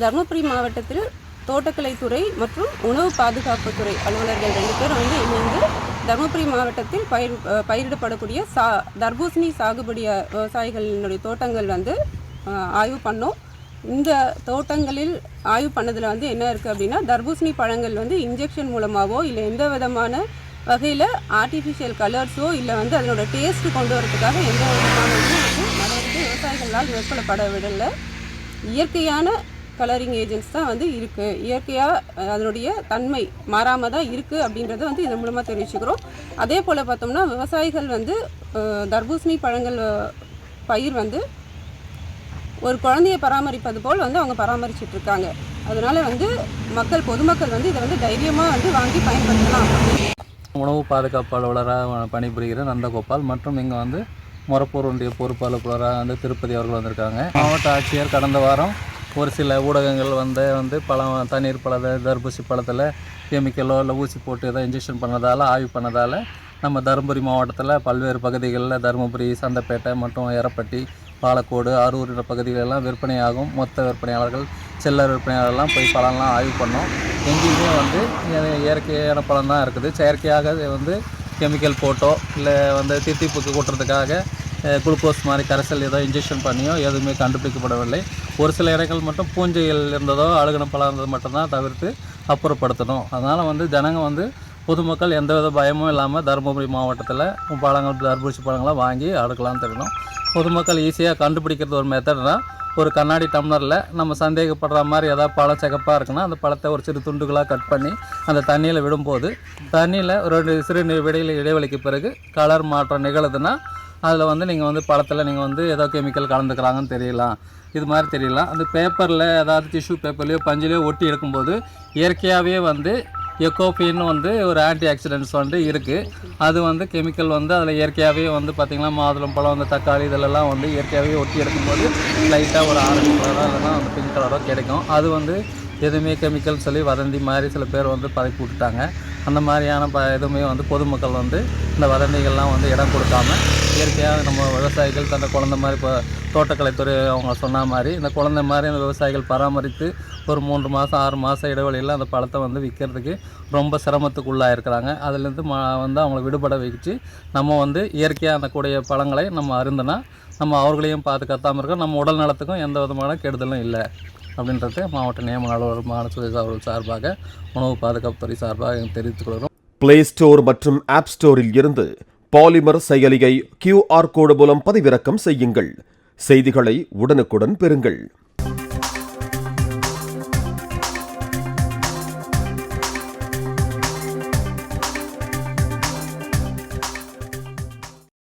தருமபுரி மாவட்டத்தில் தோட்டக்கலைத்துறை மற்றும் உணவு பாதுகாப்புத்துறை அலுவலர்கள் 2 பேர் வந்து இணைந்து தருமபுரி மாவட்டத்தில் பயிரிடப்படக்கூடிய தர்பூசணி சாகுபடி விவசாயிகளினுடைய தோட்டங்கள் வந்து ஆய்வு பண்ணோம். இந்த தோட்டங்களில் ஆய்வு பண்ணதில் வந்து என்ன இருக்குது அப்படின்னா, தர்பூசணி பழங்கள் வந்து இன்ஜெக்ஷன் மூலமாகவோ இல்லை எந்த விதமான வகையில் ஆர்டிஃபிஷியல் கலர்ஸோ இல்லை வந்து அதனோட டேஸ்ட்டு கொண்டு வரதுக்காக எந்த விதமான நடவடிக்கை விவசாயிகளால் மேற்கொள்ளப்படவில்லை. இயற்கையான கலரிங் ஏஜென்ட்ஸ் தான் வந்து இருக்குது. இயற்கையாக அதனுடைய தன்மை மாறாமல் தான் இருக்குது அப்படின்றத வந்து இதன் மூலமாக தெரிவிச்சுக்கிறோம். அதே போல் பார்த்தோம்னா விவசாயிகள் வந்து தர்பூசணி பழங்கள் பயிர் வந்து ஒரு குழந்தையை பராமரிப்பது போல் வந்து அவங்க பராமரிச்சிட்ருக்காங்க. அதனால் வந்து பொதுமக்கள் வந்து இதை வந்து தைரியமாக வந்து வாங்கி பயன்படுத்தலாம். உணவு பாதுகாப்பு அலுவலராக பணிபுரிகிற நந்தகோபால் மற்றும் இங்கே வந்து மொரப்பூர் ஒன்றிய பொறுப்பு அலுவலராக வந்து திருப்பதி அவர்கள் வந்திருக்காங்க. மாவட்ட ஆட்சியர் கடந்த வாரம் ஒரு சில ஊடகங்கள் வந்து பழம் தண்ணீர் தர்பூசி பழத்தில் கெமிக்கலோ இல்லை ஊசி போட்டு ஏதோ இன்ஜெக்ஷன் பண்ணதால் ஆய்வு பண்ணதால் நம்ம தருமபுரி மாவட்டத்தில் பல்வேறு பகுதிகளில் தருமபுரி, சந்தைப்பேட்டை மற்றும் எரப்பட்டி, பாலக்கோடு, அரூர் பகுதிகளெல்லாம் விற்பனையாகும் மொத்த விற்பனையாளர்கள், சில்லர் விற்பனையாளர்கள்லாம் போய் பழம்லாம் ஆய்வு பண்ணோம். எங்கேயுமே வந்து இயற்கையான பழம் தான் இருக்குது. செயற்கையாக வந்து கெமிக்கல் போட்டோ இல்லை வந்து தித்திப்புக்கு கூட்டுறதுக்காக குளுக்கோஸ் மாதிரி கரைசல் ஏதோ இன்ஜெக்ஷன் பண்ணியோ எதுவுமே கண்டுபிடிக்கப்படவில்லை. ஒரு சில இடங்கள் மட்டும் பூஞ்சைகள் இருந்ததோ அழுகின பழம் இருந்தது மட்டும்தான் தவிர்த்து அப்புறப்படுத்தணும். அதனால் வந்து ஜனங்கள் வந்து பொதுமக்கள் எந்தவித பயமும் இல்லாமல் தருமபுரி மாவட்டத்தில் தர்பூசி பழங்களாம் வாங்கி அடுக்கலாம்னு தெரியணும். பொதுமக்கள் ஈஸியாக கண்டுபிடிக்கிறது ஒரு மெத்தட்னா, ஒரு கண்ணாடி டம்ளரில் நம்ம சந்தேகப்படுற மாதிரி ஏதாவது பழம் சிகப்பாக இருக்குன்னா அந்த பழத்தை ஒரு சிறு துண்டுகளாக கட் பண்ணி அந்த தண்ணியில் விடும்போது தண்ணியில் ஒரு சிறு இடைவெளிக்கு பிறகு கலர் மாற்றம் நிகழுதுன்னா அதில் வந்து நீங்கள் வந்து பழத்தில் நீங்கள் வந்து ஏதோ கெமிக்கல் கலந்துக்கிறாங்கன்னு தெரியலாம். இது மாதிரி தெரியலாம். அந்த பேப்பரில் ஏதாவது டிஷ்யூ பேப்பர்லையோ பஞ்சிலையோ ஒட்டி எடுக்கும்போது இயற்கையாகவே வந்து எக்கோபின்னு வந்து ஒரு ஆன்டி ஆக்சிடென்ட்ஸ் வந்து இருக்குது. அது வந்து கெமிக்கல் வந்து அதில் இயற்கையாகவே வந்து பார்த்திங்கன்னா மாதுளம் பழம், அந்த தக்காளி இதிலெல்லாம் வந்து இயற்கையாகவே ஒட்டி எடுக்கும்போது லைட்டாக ஒரு ஆரஞ்சு கலரோ இல்லைன்னா அந்த பிங்க் கலரோ கிடைக்கும். அது வந்து எதுவுமே கெமிக்கல் சொல்லி வதந்தி மாதிரி சில பேர் வந்து பரப்பி விட்டுட்டாங்க. அந்த மாதிரியான எதுவுமே வந்து பொதுமக்கள் வந்து இந்த வதந்திகள்லாம் வந்து இடம் கொடுக்காமல் இயற்கையாக நம்ம விவசாயிகள் தன்னை குழந்தை மாதிரி இப்போ தோட்டக்கலைத்துறை அவங்க சொன்ன மாதிரி இந்த குழந்தை மாதிரி அந்த விவசாயிகள் பராமரித்து ஒரு 3 மாதம் 6 மாதம் இடைவெளியில் அந்த பழத்தை வந்து விற்கிறதுக்கு ரொம்ப சிரமத்துக்குள்ளாக இருக்கிறாங்க. அதுலேருந்து வந்து அவங்கள விடுபட வச்சு நம்ம வந்து இயற்கையாக அந்த கூடிய பழங்களை நம்ம அருந்தினா நம்ம அவர்களையும் பாதுகாத்தாமல் இருக்கோம், நம்ம உடல் நலத்துக்கும் எந்த விதமான கெடுதலும் இல்லை அப்படின்றது மாவட்ட நியமன அலுவலர் சுரேஷ் அவர்கள் சார்பாக உணவு பாதுகாப்புத்துறை சார்பாக தெரிவித்துக் கொள்கிறோம். பிளே ஸ்டோர் மற்றும் ஆப் ஸ்டோரில் இருந்து பாலிமர் செயலியை QR கோடு மூலம் பதிவிறக்கம் செய்யுங்கள். செய்திகளை உடனுக்குடன் பெறுங்கள்.